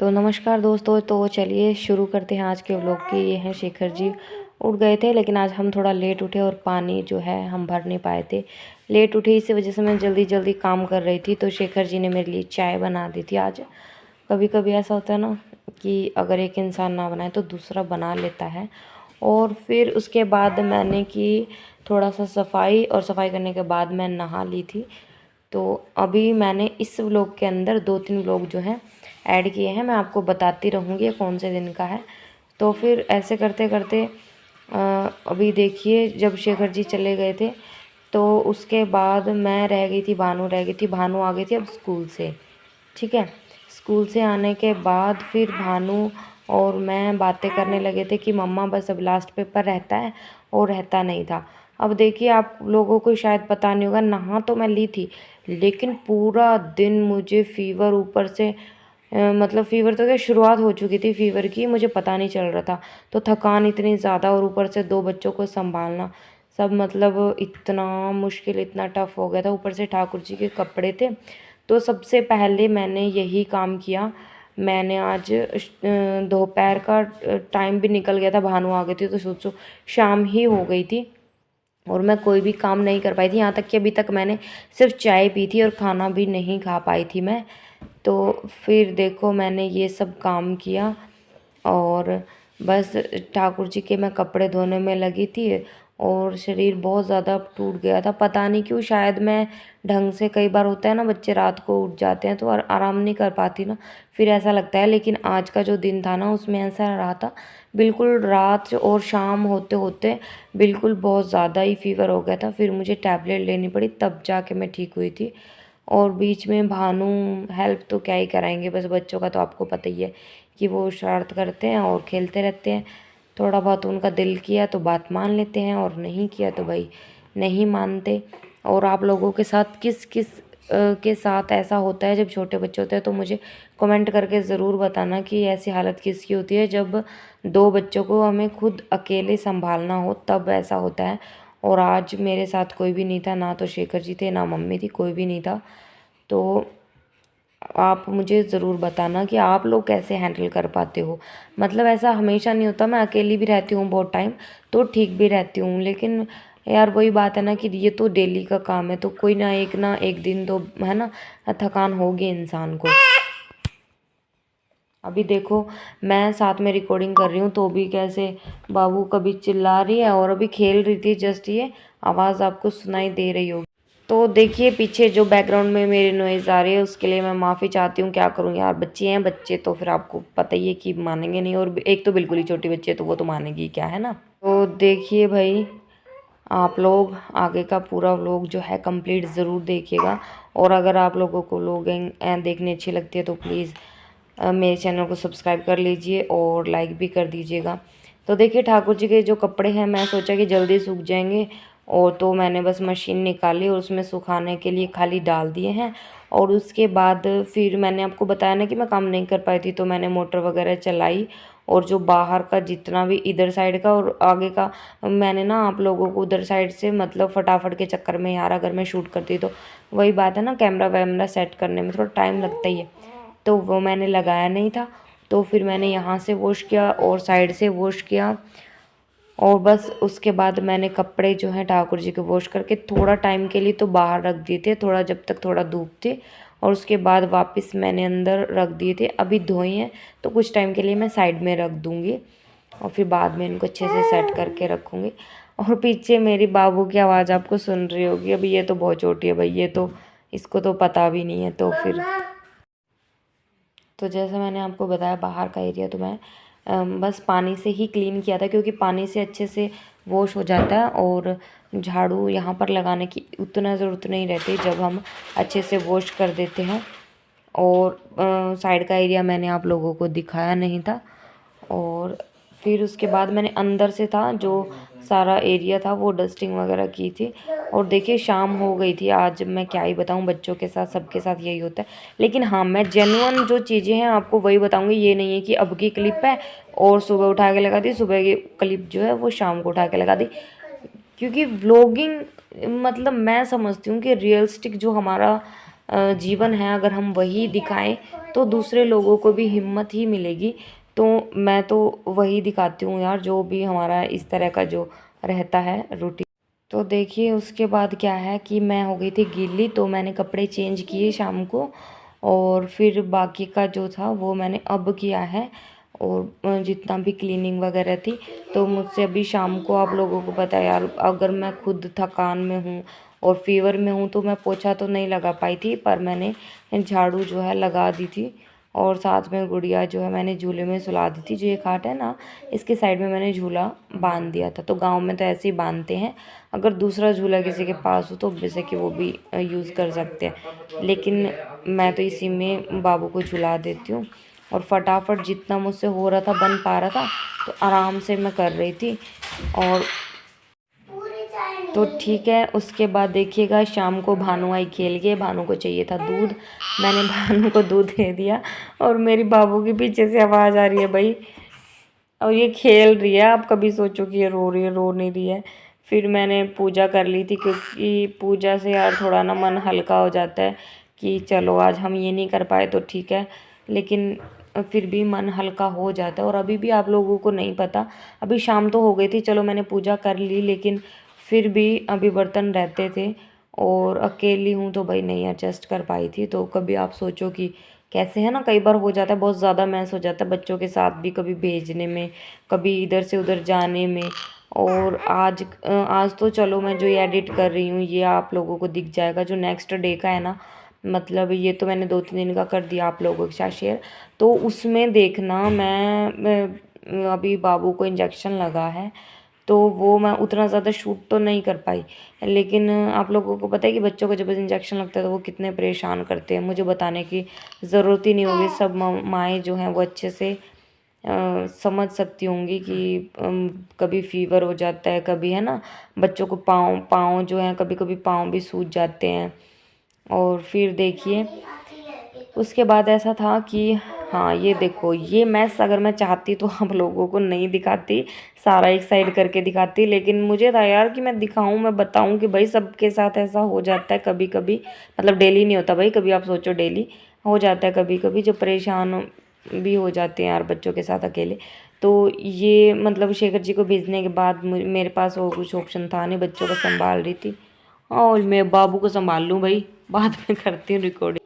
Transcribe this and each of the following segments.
तो नमस्कार दोस्तों। तो चलिए शुरू करते हैं आज के व्लॉग की। ये हैं शेखर जी। उठ गए थे लेकिन आज हम थोड़ा लेट उठे और पानी जो है हम भर नहीं पाए थे। लेट उठे इसी वजह से मैं जल्दी जल्दी काम कर रही थी। तो शेखर जी ने मेरे लिए चाय बना दी थी आज। कभी कभी ऐसा होता है ना कि अगर एक इंसान ना बनाए तो दूसरा बना लेता है। और फिर उसके बाद मैंने की थोड़ा सा सफाई, और सफाई करने के बाद मैं नहा ली थी। तो अभी मैंने इस व्लॉग के अंदर 2-3 व्लॉग जो हैं ऐड किए हैं। मैं आपको बताती रहूँगी कौन से दिन का है। तो फिर ऐसे करते करते अभी देखिए, जब शेखर जी चले गए थे तो उसके बाद मैं रह गई थी, भानु रह गई थी। भानु आ गई थी अब स्कूल से, ठीक है। स्कूल से आने के बाद फिर भानु और मैं बातें करने लगे थे कि मम्मा बस अब लास्ट पेपर रहता है, और रहता नहीं था। अब देखिए, आप लोगों को शायद पता नहीं होगा, नहा तो मैं ली थी लेकिन पूरा दिन मुझे फ़ीवर ऊपर से मतलब फ़ीवर तो क्या, शुरुआत हो चुकी थी फ़ीवर की, मुझे पता नहीं चल रहा था। तो थकान इतनी ज़्यादा, और ऊपर से 2 बच्चों को संभालना, सब मतलब इतना मुश्किल, इतना टफ़ हो गया था। ऊपर से ठाकुर जी के कपड़े थे। तो सबसे पहले मैंने यही काम किया। मैंने आज दोपहर का टाइम भी निकल गया था, भानु आ गई थी तो सोचो शाम ही हो गई थी और मैं कोई भी काम नहीं कर पाई थी। यहाँ तक कि अभी तक मैंने सिर्फ चाय पी थी और खाना भी नहीं खा पाई थी मैं। तो फिर देखो, मैंने ये सब काम किया और बस ठाकुर जी के मैं कपड़े धोने में लगी थी। और शरीर बहुत ज़्यादा टूट गया था, पता नहीं क्यों। शायद मैं ढंग से, कई बार होता है ना, बच्चे रात को उठ जाते हैं तो आराम नहीं कर पाती ना, फिर ऐसा लगता है। लेकिन आज का जो दिन था ना, उसमें ऐसा रहा था, बिल्कुल रात और शाम होते होते बिल्कुल बहुत ज़्यादा ही फ़ीवर हो गया था। फिर मुझे टैबलेट लेनी पड़ी, तब जाके मैं ठीक हुई थी। और बीच में भानु हेल्प तो क्या ही कराएंगे, बस बच्चों का तो आपको पता ही है कि वो शरारत करते हैं और खेलते रहते हैं। थोड़ा बहुत उनका दिल किया तो बात मान लेते हैं, और नहीं किया तो भाई नहीं मानते। और आप लोगों के साथ किस किस के साथ ऐसा होता है जब छोटे बच्चे होते हैं, तो मुझे कमेंट करके ज़रूर बताना कि ऐसी हालत किसकी होती है जब 2 बच्चों को हमें खुद अकेले संभालना हो, तब ऐसा होता है। और आज मेरे साथ कोई भी नहीं था, ना तो शेखर जी थे ना मम्मी थी, कोई भी नहीं था। तो आप मुझे ज़रूर बताना कि आप लोग कैसे हैंडल कर पाते हो। मतलब ऐसा हमेशा नहीं होता, मैं अकेली भी रहती हूँ बहुत टाइम तो ठीक भी रहती हूँ, लेकिन यार वही बात है ना कि ये तो डेली का काम है, तो कोई ना एक दिन तो है ना, थकान होगी इंसान को। अभी देखो, मैं साथ में रिकॉर्डिंग कर रही हूँ तो भी कैसे बाबू कभी चिल्ला रही है, और अभी खेल रही थी जस्ट, ये आवाज़ आपको सुनाई दे रही होगी। तो देखिए, पीछे जो बैकग्राउंड में मेरी नॉइज़ आ रही है उसके लिए मैं माफ़ी चाहती हूँ। क्या करूँ यार, बच्चे हैं, बच्चे तो फिर आपको पता ही है कि मानेंगे नहीं, और एक तो बिल्कुल ही छोटी बच्ची है तो वो तो मानेगी क्या, है ना। तो देखिए भाई, आप लोग आगे का पूरा व्लॉग जो है कंप्लीट ज़रूर देखिएगा। और अगर आप लोगों को व्लॉगिंग देखनी अच्छी लगती है तो प्लीज़ मेरे चैनल को सब्सक्राइब कर लीजिए और लाइक भी कर दीजिएगा। तो देखिए, ठाकुर जी के जो कपड़े हैं, मैं सोचा कि जल्दी सूख जाएंगे, और तो मैंने बस मशीन निकाली और उसमें सुखाने के लिए खाली डाल दिए हैं। और उसके बाद फिर मैंने आपको बताया ना कि मैं काम नहीं कर पाई थी, तो मैंने मोटर वगैरह चलाई, और जो बाहर का जितना भी इधर साइड का और आगे का, मैंने ना आप लोगों को उधर साइड से मतलब फटाफट के चक्कर में, यार अगर मैं शूट करती तो वही बात है ना, कैमरा वैमरा सेट करने में थोड़ा टाइम लगता ही है, तो वो मैंने लगाया नहीं था। तो फिर मैंने यहाँ से वॉश किया और साइड से वॉश किया, और बस उसके बाद मैंने कपड़े जो हैं ठाकुर जी के वॉश करके थोड़ा टाइम के लिए तो बाहर रख दिए थे, थोड़ा जब तक थोड़ा धूप थे, और उसके बाद वापस मैंने अंदर रख दिए थे। अभी धोए हैं तो कुछ टाइम के लिए मैं साइड में रख दूँगी, और फिर बाद में इनको अच्छे से सेट करके रखूँगी। और पीछे मेरी बाबू की आवाज़ आपको सुन रही होगी। अभी ये तो बहुत छोटी है भाई, ये तो इसको तो पता भी नहीं है। तो फिर तो जैसे मैंने आपको बताया, बाहर का एरिया तो मैं बस पानी से ही क्लीन किया था, क्योंकि पानी से अच्छे से वॉश हो जाता है, और झाड़ू यहाँ पर लगाने की उतना ज़रूरत नहीं रहती जब हम अच्छे से वॉश कर देते हैं। और साइड का एरिया मैंने आप लोगों को दिखाया नहीं था। और फिर उसके बाद मैंने अंदर से था जो सारा एरिया था वो डस्टिंग वगैरह की थी। और देखिए, शाम हो गई थी आज। मैं क्या ही बताऊं, बच्चों के साथ सबके साथ यही होता है। लेकिन हाँ, मैं जेन्युइन जो चीज़ें हैं आपको वही बताऊंगी। ये नहीं है कि अब की क्लिप है और सुबह उठा के लगा दी, सुबह की क्लिप जो है वो शाम को उठा के लगा दी। क्योंकि व्लॉगिंग मतलब मैं समझती हूँ कि रियलिस्टिक जो हमारा जीवन है, अगर हम वही दिखाएं तो दूसरे लोगों को भी हिम्मत ही मिलेगी। तो मैं तो वही दिखाती हूँ यार, जो भी हमारा इस तरह का जो रहता है रूटीन। तो देखिए उसके बाद क्या है कि मैं हो गई थी गीली, तो मैंने कपड़े चेंज किए शाम को, और फिर बाकी का जो था वो मैंने अब किया है, और जितना भी क्लीनिंग वगैरह थी। तो मुझसे अभी शाम को, आप लोगों को पता है यार, अगर मैं खुद थकान में हूँ और फीवर में हूँ तो मैं पोछा तो नहीं लगा पाई थी, पर मैंने झाड़ू जो है लगा दी थी। और साथ में गुड़िया जो है मैंने झूले में सुला दी थी। जो ये खाट है ना, इसके साइड में मैंने झूला बांध दिया था। तो गांव में तो ऐसे ही बांधते हैं, अगर दूसरा झूला किसी के पास हो तो जैसे कि वो भी यूज़ कर सकते हैं, लेकिन मैं तो इसी में बाबू को झुला देती हूँ। और फटाफट जितना मुझसे हो रहा था, बन पा रहा था, तो आराम से मैं कर रही थी। और तो ठीक है, उसके बाद देखिएगा शाम को भानु आई खेल के। भानु को चाहिए था दूध, मैंने भानु को दूध दे दिया। और मेरी बाबू के पीछे से आवाज़ आ रही है भाई, और ये खेल रही है। आप कभी सोचो कि ये रो रही है, रो नहीं रही है। फिर मैंने पूजा कर ली थी, क्योंकि पूजा से यार थोड़ा ना मन हल्का हो जाता है कि चलो आज हम ये नहीं कर पाए तो ठीक है, लेकिन फिर भी मन हल्का हो जाता है। और अभी भी आप लोगों को नहीं पता, अभी शाम तो हो गई थी, चलो मैंने पूजा कर ली, लेकिन फिर भी अभी बर्तन रहते थे, और अकेली हूँ तो भाई नहीं एडजस्ट कर पाई थी। तो कभी आप सोचो कि कैसे है ना, कई बार हो जाता है, बहुत ज़्यादा मैस हो जाता है बच्चों के साथ भी, कभी भेजने में, कभी इधर से उधर जाने में। और आज तो चलो मैं जो ये एडिट कर रही हूँ ये आप लोगों को दिख जाएगा, जो नेक्स्ट डे का है ना, मतलब ये तो मैंने 2-3 दिन का कर दिया आप लोगों के साथ शेयर। तो उसमें देखना, मैं अभी बाबू को इंजेक्शन लगा है, तो वो मैं उतना ज़्यादा शूट तो नहीं कर पाई। लेकिन आप लोगों को पता है कि बच्चों को जब इंजेक्शन लगता है तो वो कितने परेशान करते हैं, मुझे बताने की ज़रूरत ही नहीं होगी। सब माएँ जो हैं वो अच्छे से समझ सकती होंगी कि कभी फीवर हो जाता है, कभी है ना, बच्चों को पाँव पाँव जो हैं, कभी कभी पाँव भी सूज जाते हैं। और फिर देखिए उसके बाद ऐसा था कि हाँ ये देखो, ये मैस अगर मैं चाहती तो आप लोगों को नहीं दिखाती, सारा एक साइड करके दिखाती, लेकिन मुझे था यार कि मैं दिखाऊं, मैं बताऊं कि भाई सबके साथ ऐसा हो जाता है कभी कभी, मतलब डेली नहीं होता भाई, कभी आप सोचो डेली हो जाता है, कभी कभी जो परेशान भी हो जाते हैं यार बच्चों के साथ अकेले। तो ये मतलब शेखर जी को भेजने के बाद मेरे पास और कुछ ऑप्शन था नहीं, बच्चों को संभाल रही थी। और मैं बाबू को संभाल लूँ भाई, बाद में करती हूँ रिकॉर्डिंग।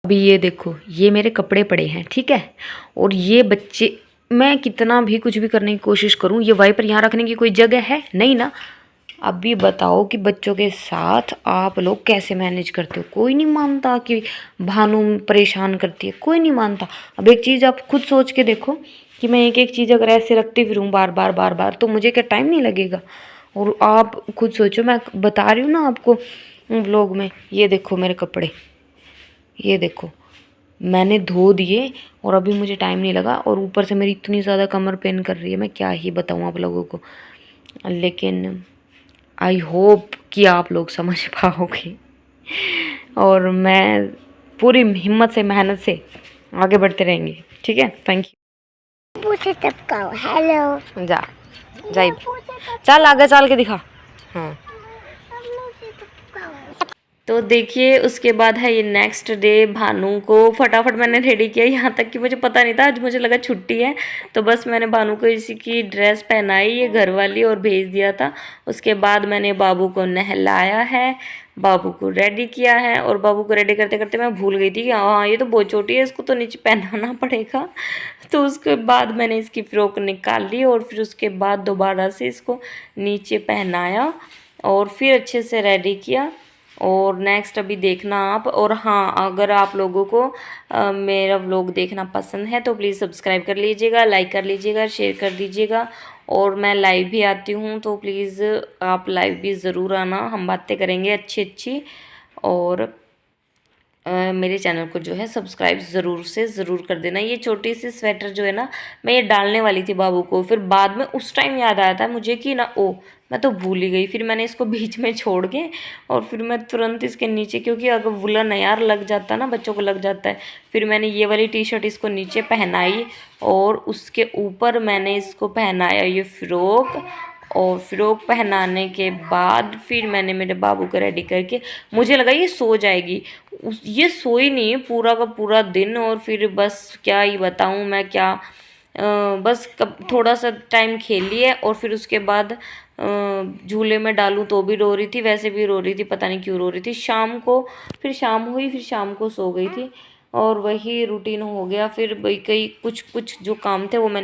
अभी ये देखो, ये मेरे कपड़े पड़े हैं, ठीक है, और ये बच्चे, मैं कितना भी कुछ भी करने की कोशिश करूं, ये वाइपर यहाँ रखने की कोई जगह है नहीं ना। अभी बताओ कि बच्चों के साथ आप लोग कैसे मैनेज करते हो? कोई नहीं मानता कि भानु परेशान करती है, कोई नहीं मानता। अब एक चीज़ आप खुद सोच के देखो कि मैं एक एक चीज़ अगर ऐसे रखती फिरूँ बार बार बार बार, तो मुझे क्या टाइम नहीं लगेगा? और आप खुद सोचो, मैं बता रही हूँ ना आपको व्लॉग में, ये देखो मेरे कपड़े, ये देखो मैंने धो दिए और अभी मुझे टाइम नहीं लगा, और ऊपर से मेरी इतनी ज़्यादा कमर पेन कर रही है, मैं क्या ही बताऊँ आप लोगों को। लेकिन आई होप कि आप लोग समझ पाओगे, और मैं पूरी हिम्मत से, मेहनत से आगे बढ़ते रहेंगे, ठीक है। Thank you. हेलो जा जाइए, चल आगे चल के दिखा। हाँ, तो देखिए उसके बाद है ये नेक्स्ट डे। भानु को फटाफट मैंने रेडी किया, यहाँ तक कि मुझे पता नहीं था, आज मुझे लगा छुट्टी है, तो बस मैंने भानु को इसी की ड्रेस पहनाई ये घर वाली और भेज दिया था। उसके बाद मैंने बाबू को नहलाया है, बाबू को रेडी किया है। और बाबू को रेडी करते करते मैं भूल गई थी कि हाँ ये तो बहुत छोटी है, इसको तो नीचे पहनाना पड़ेगा। तो उसके बाद मैंने इसकी फ़्रॉक निकाल ली और फिर उसके बाद दोबारा से इसको नीचे पहनाया और फिर अच्छे से रेडी किया। और नेक्स्ट अभी देखना आप। और हाँ, अगर आप लोगों को मेरा व्लॉग देखना पसंद है तो प्लीज़ सब्सक्राइब कर लीजिएगा, लाइक कर लीजिएगा, शेयर कर दीजिएगा। और मैं लाइव भी आती हूँ तो प्लीज़ आप लाइव भी ज़रूर आना, हम बातें करेंगे अच्छी अच्छी। और मेरे चैनल को जो है सब्सक्राइब ज़रूर से ज़रूर कर देना। ये छोटी सी स्वेटर जो है ना, मैं ये डालने वाली थी बाबू को, फिर बाद में उस टाइम याद आया था मुझे कि ना ओ मैं तो भूल ही गई। फिर मैंने इसको बीच में छोड़ के और फिर मैं तुरंत इसके नीचे, क्योंकि अगर वुलन यार लग जाता ना, बच्चों को लग जाता है, फिर मैंने ये वाली टी शर्ट इसको नीचे पहनाई और उसके ऊपर मैंने इसको पहनाया ये फ़्रॉक। और फ़्रॉक पहनाने के बाद फिर मैंने मेरे बाबू को रेडी करके, मुझे लगा ये सो जाएगी, ये सोई नहीं है पूरा का पूरा दिन। और फिर बस क्या ही बताऊँ मैं, क्या बस कब थोड़ा सा टाइम खेली है और फिर उसके बाद झूले में डालूं तो भी रो रही थी, वैसे भी रो रही थी, पता नहीं क्यों रो रही थी। शाम को फिर शाम हुई, फिर शाम को सो गई थी और वही रूटीन हो गया। फिर वही कई कुछ कुछ जो काम थे वो मैंने